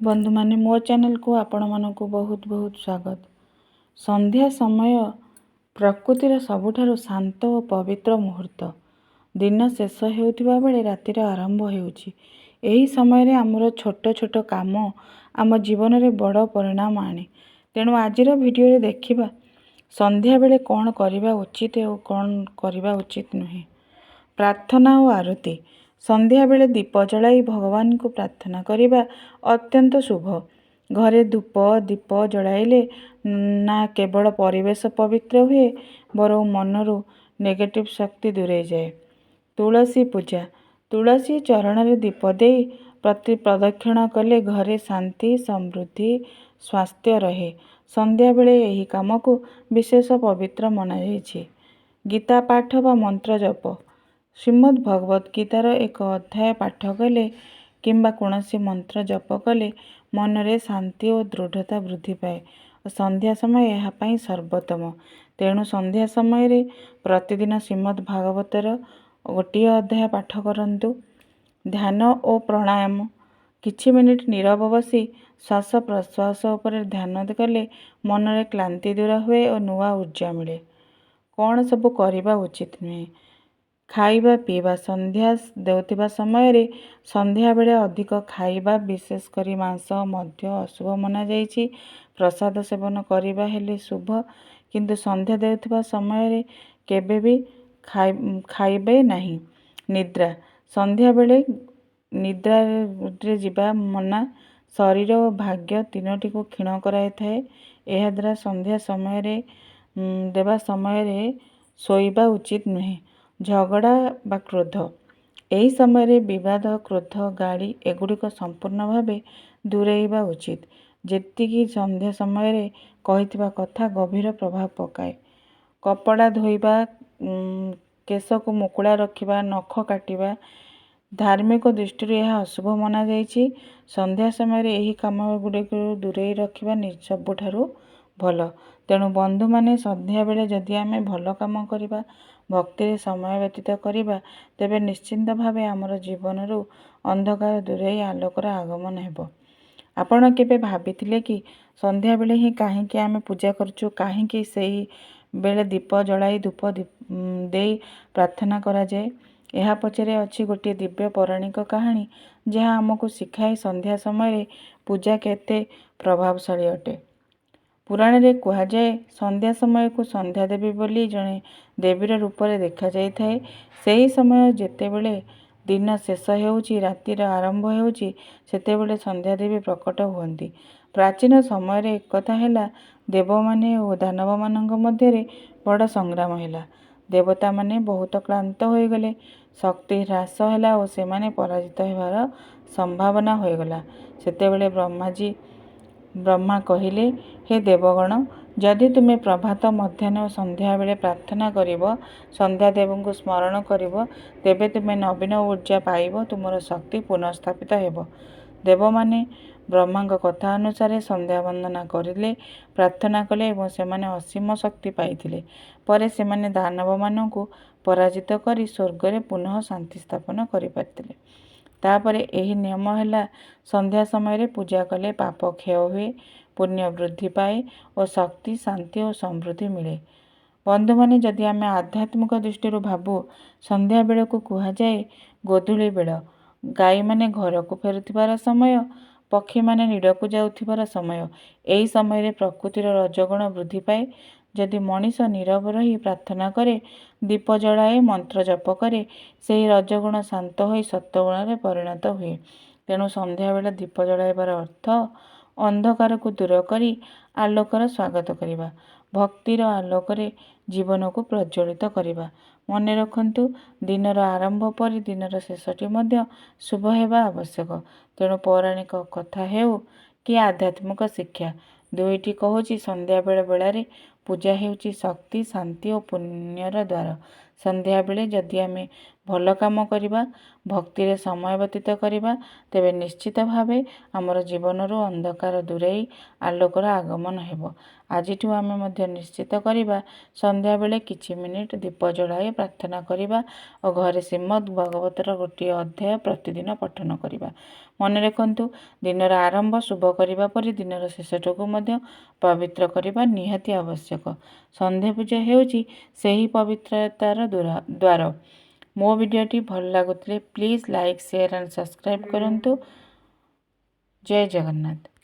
बंधु माने मो चैनल को आपण मानक बहुत बहुत स्वागत। संध्या समय प्रकृतिर सबुठारु शांत और पवित्र मुहूर्त। दिन शेष हेउथिबा बेले रातिर आरंभ हेउछि। एही समय रे हमर छोट छोट काम आम जीवन रे बड़ परिणाम आने। तेणु आजिर वीडियो रे देखिबा संध्या बेले कौन करिबा उचित और कौन करिबा उचित नुहे। प्रार्थना और आरती। संध्या बेले दीप जलाई भगवान को प्रार्थना करिबा अत्यंत शुभ। घरे धूप दीप जलाइले ना केवल परिवेश पवित्र हुए बरं मनरू नेगेटिव शक्ति दूरे जाए। तुलसी पूजा। तुलसी चरण रे दीप दे प्रति प्रदक्षिणा कले घरे शांति समृद्धि स्वास्थ्य रहे। संध्या बेले एही काम को विशेष पवित्र मना जाइछि। गीता पाठ बा मंत्र जप। श्रीमद् भगवत गीतार एक अध्याय पाठ कले किंबा कौनसी मंत्र जप कले मनरे शांति और दृढ़ता वृद्धि पाए। संध्या समय यह पाई सर्वोत्तम। तेणु संध्या समय रे प्रतिदिन श्रीमद् भागवतर गोटे अध्याय पाठ करंतु। ध्यान और प्राणायाम। किछि मिनिट नीरव बसी श्वास प्रश्वास उपर ध्यान कले मनरे क्लांति दूर हुए और नुआ ऊर्जा मिले। कौन सब करिबा उचित नुहे। खाइबा पीवा। संध्या देउथिबा समय रे संध्या बेले अधिक खाइबा विशेष करी मांस मध्य अशुभ मना जाइछि। प्रसाद सेवन करिबा हेले शुभ किंतु संध्या देउथिबा समय रे केबे भी खाइबे नहीं। निद्रा। संध्या बेले निद्रा रे जिबा मना। शरीर और भाग्य तीनोटी को क्षीण कराई थाए। एहा द्वारा संध्या समय रे देवा समय रे सोइबा उचित नुहे। झगड़ा बा क्रोध। एही समय रे विवाद क्रोध गाड़ी एगुड़िक संपूर्ण भावे दूरेइबा उचित। जेतिकी संध्या समय रे कहिथिबा कथा गभीर प्रभाव पकाए। कपड़ा धोइबा केश को मुकुड़ा रखिबा नख काटिबा धार्मिक दृष्टि यह अशुभ मना जाइछि। संध्या समय रे एही काम गुड़िक दूरेई रखिबा सबुठारु भल। तेणु बंधु माने संध्या बेले जदि आमे भल काम करिबा भक्ति रे समय व्यतीत करिबा तेबे निश्चिंत भावे आमर जीवन रु अंधकार दूरेई आलोकर आगमन हेबो। आपण केबे भाबिथिले कि संध्या बेले ही काहेकि आमे पूजा करछु काहेकि सेही बेले दीप जलाई धूप देई प्रार्थना करा जाए। एहा पछरे अछि गोटे दिव्य पौराणिक कहानी जहाँ आमको शिखाए संध्या समय रे पूजा केते प्रभावशाली अटे। पुराण रे कहा जाए संध्या समय को संध्या देवी बोली जणे देवीर रूप रे देखा जाई थाए। सेही समय जेतेबेले दिन शेष हेउछि रातिर आरंभ हेउछि सेतेबेले संध्या देवी प्रकट हुअन्ति। प्राचीन समय रे एकथा हेला देव माने और दानव मानक मध्य रे बड़ संग्राम हेला। देवता माने बहुत क्लांत होई गले शक्ति ह्रास हेला और से माने पराजित हेबार संभावना होई गला। सेतेबेले ब्रह्मा कहिले हे देवगण जदि तुमे प्रभात मध्याह्न और संध्या बेले प्रार्थना करिब संध्या देव को स्मरण करिब तेबे तुमे नवीन ऊर्जा पाइब तुमर शक्ति पुनर्स्थापित हेब। देव माने ब्रह्मा कथा अनुसार संध्या वंदना करिले प्रार्थना कले और सेमाने असीम शक्ति पाइथिले। परे सेमाने दानव मानकु पराजित करी स्वर्ग रे पुनः शांति स्थापन करि पारथिले। तापरे एही नियम हेला संध्या समय रे पूजा कले पाप क्षय हुए पुण्य वृद्धि पाए और शक्ति शांति और समृद्धि मिले। बंधु माने जदि आमे आध्यात्मिक दृष्टि भाबू संध्या बेले को कहा जाए गोधूली बेल। गाई माने घर को फेरुथिबार समय पक्षी माने नीड़ को जाउथिबार समय। एही समय रे प्रकृतिर रजगुण वृद्धि पाए। जदि मनीष नीरव रही प्रार्थना करे दीप जलाए मंत्र जप करे सेही रजगुण शांत होई सत्वगुण रे परिणत हुए। तेणु संध्या बेले दीप जलाइबार अर्थ अंधकार को दूर करी आलोकर स्वागत करिबा भक्तिर आलोकरे जीवन को प्रज्वलित करिबा। मने रखंतु दिनर आरंभ परि दिनर शेषटी मध्य शुभ हेबा आवश्यक। तेणु पौराणिक कथा हेउ कि आध्यात्मिक शिक्षा दुईटी कहूची संध्या बेलारे पूजा हेउची शक्ति शांति और पुण्यर द्वार। संध्या बेले जदि आमे ଭଲ କାମ କରିବା, ଭକ୍ତିରେ ସମୟ ବ୍ୟତୀତ କରିବା, ତେବେ ନିଶ୍ଚିତ ଭାବେ ଆମର ଜୀବନରୁ ଅନ୍ଧକାର ଦୂରେଇ ଆଲୋକର ଆଗମନ ହେବ। ଆଜିଠୁ ଆମେ ମଧ୍ୟ ନିଶ୍ଚିତ କରିବା ସନ୍ଧ୍ୟାବେଳେ କିଛି ମିନିଟ୍ ଦୀପ ଜଳାଇ ପ୍ରାର୍ଥନା କରିବା ଓ ଘରେ ଶ୍ରୀମଦ୍ ଭାଗବତର ଗୋଟିଏ ଅଧ୍ୟାୟ ପ୍ରତିଦିନ ପଠନ କରିବା। ମନେ ରଖନ୍ତୁ, ଦିନର ଆରମ୍ଭ ଶୁଭ କରିବା ପରି ଦିନର ଶେଷଟିକୁ ମଧ୍ୟ ପବିତ୍ର କରିବା ନିହାତି ଆବଶ୍ୟକ। ସନ୍ଧ୍ୟା ପୂଜା ହେଉଛି ସେହି ପବିତ୍ରତାର ଦ୍ୱାର। ମୋ ଭିଡ଼ିଓଟି ଭଲ ଲାଗୁଥିଲେ please like, share and subscribe କରନ୍ତୁ। ଜୟ ଜଗନ୍ନାଥ।